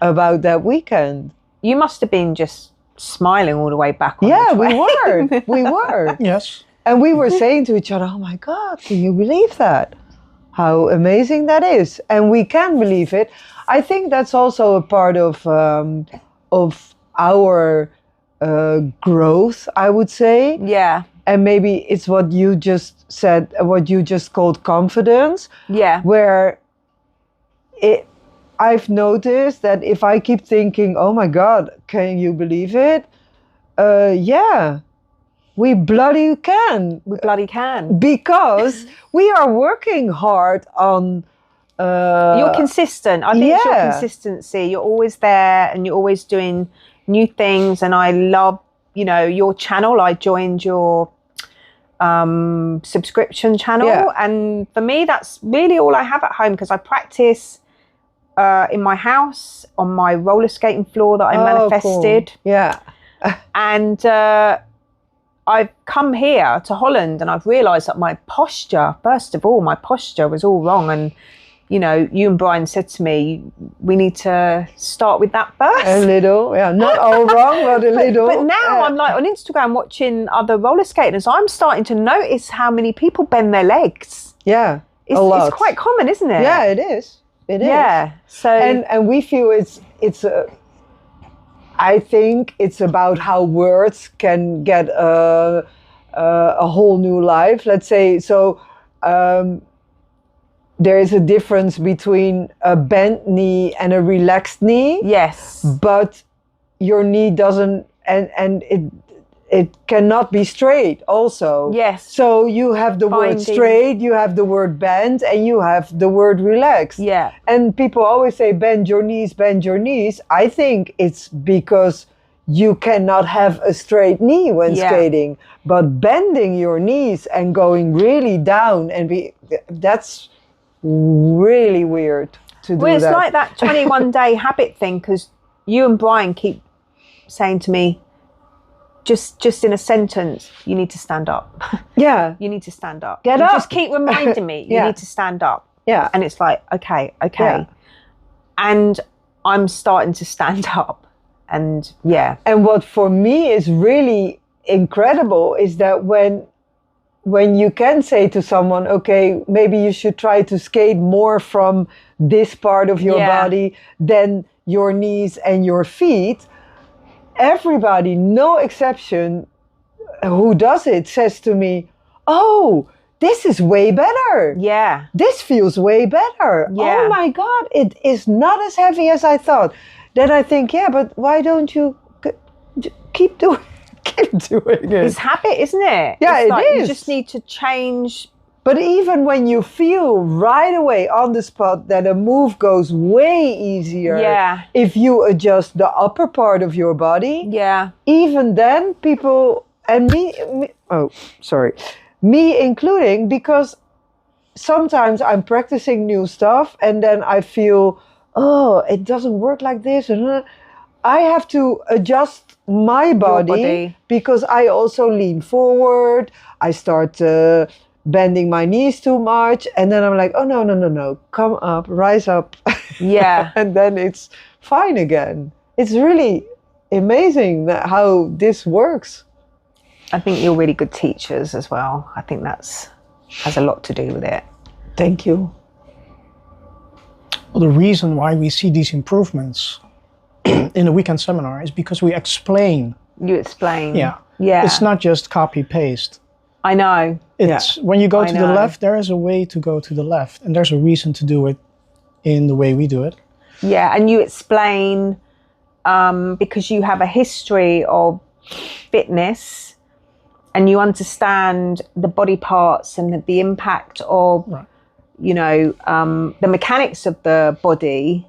about that weekend. You must have been just smiling all the way back on we were. We were. Yes. And we were saying to each other, oh my God, can you believe that? How amazing that is. And we can believe it. I think that's also a part of our growth, I would say. Yeah. And maybe it's what you just said, what you just called confidence. Yeah. Where I've noticed that if I keep thinking, oh my God, can you believe it? Yeah, we bloody can. We bloody can. Because we are working hard on... you're consistent. I think it's your consistency. You're always there and you're always doing new things. And I love, your channel. I joined your subscription channel. Yeah. And for me, that's really all I have at home because I practice in my house on my roller skating floor that I manifested. Cool. Yeah. And I've come here to Holland and I've realised that my posture, first of all, was all wrong. And, you and Brian said to me, we need to start with that first. A little, yeah. Not all wrong, but a little. But now I'm like on Instagram watching other roller skaters. I'm starting to notice how many people bend their legs. Yeah, a lot. It's quite common, isn't it? Yeah, it is. It is. Yeah. So and we feel it's I think it's about how words can get a whole new life. Let's say so. There is a difference between a bent knee and a relaxed knee. Yes. But your knee doesn't, and it cannot be straight also. Yes. So you have the word straight, you have the word bend, and you have the word relaxed. Yeah. And people always say, bend your knees, bend your knees. I think it's because you cannot have a straight knee when skating. But bending your knees and going really down that's really weird to do that. Well, it's like that 21-day habit thing because you and Brian keep saying to me, just in a sentence, you need to stand up. Yeah. You need to stand up. Get you up. Just keep reminding me, you need to stand up. Yeah. And it's like, okay. Yeah. And I'm starting to stand up. And yeah. And what for me is really incredible is that when you can say to someone, okay, maybe you should try to skate more from this part of your body than your knees and your feet, everybody, no exception, who does it says to me, oh, this is way better. Yeah. This feels way better. Yeah. Oh my God, it is not as heavy as I thought. Then I think, but why don't you keep doing it? It's habit, isn't it? Yeah, it's it is. You just need to change. But even when you feel right away on the spot that a move goes way easier, if you adjust the upper part of your body, even then people, and me including, because sometimes I'm practicing new stuff and then I feel, oh, it doesn't work like this, and I have to adjust my body because I also lean forward. I start bending my knees too much, and then I'm like, oh no, come up, rise up. Yeah. And then it's fine again. It's really amazing how this works. I think you're really good teachers as well. I think has a lot to do with it. Thank you. Well, the reason why we see these improvements in the weekend seminar is because we explain. You explain. Yeah. Yeah. It's not just copy paste. I know. It's when you go to the left, there is a way to go to the left, and there's a reason to do it in the way we do it. Yeah, and you explain because you have a history of fitness and you understand the body parts and the impact of, the mechanics of the body.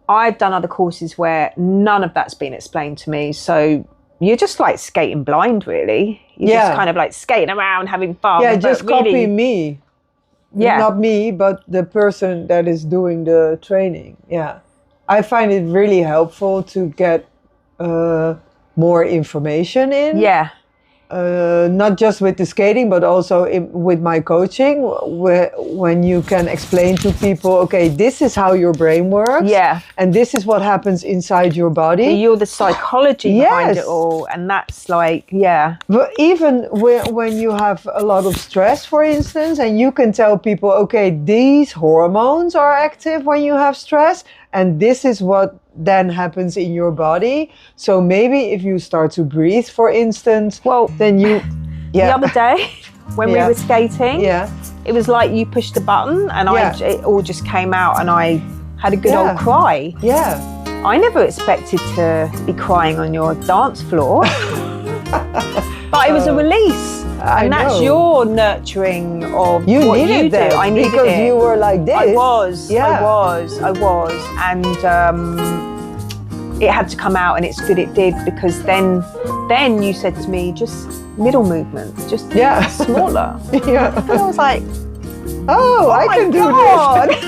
I've done other courses where none of that's been explained to me. So you're just like skating blind, really. You're just kind of like skating around, having fun. Yeah, just copy me. Yeah. Not me, but the person that is doing the training. Yeah. I find it really helpful to get more information in. Yeah. not just with the skating, but also with my coaching, when you can explain to people, okay, this is how your brain works, and this is what happens inside your body. You're the psychology behind it all, and that's like, But even when you have a lot of stress, for instance, and you can tell people, okay, these hormones are active when you have stress, and this is what then happens in your body. So maybe if you start to breathe, for instance, then you... The other day, when we were skating, it was like you pushed a button and it all just came out, and I had a good old cry. I never expected to be crying on your dance floor. But it was a release. And that's your nurturing of you what needed you do. That I needed because it. You were like this. I was. And it had to come out, and it's good it did, because then you said to me, just middle movement, just smaller. And I was like, oh I can do this.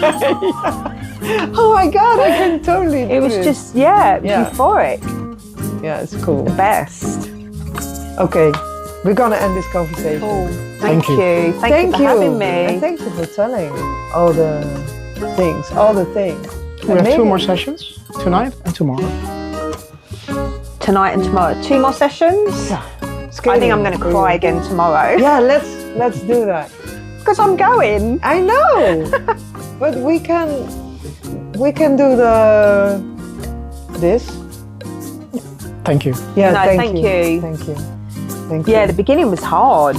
Oh my God, I can totally do it. It was just, euphoric. Yeah, it's cool. The best. Okay, we're gonna end this conversation. Cool. Thank you. Thank you for having me. And thank you for telling all the things. We have 2 more sessions, tonight and tomorrow. Tonight and tomorrow. 2 more sessions? Yeah. I think I'm going to cry again tomorrow. Yeah, let's do that. Because I'm going. I know. But we can do this. Thank you. Yeah, thank you. Thank you. Yeah, the beginning was hard.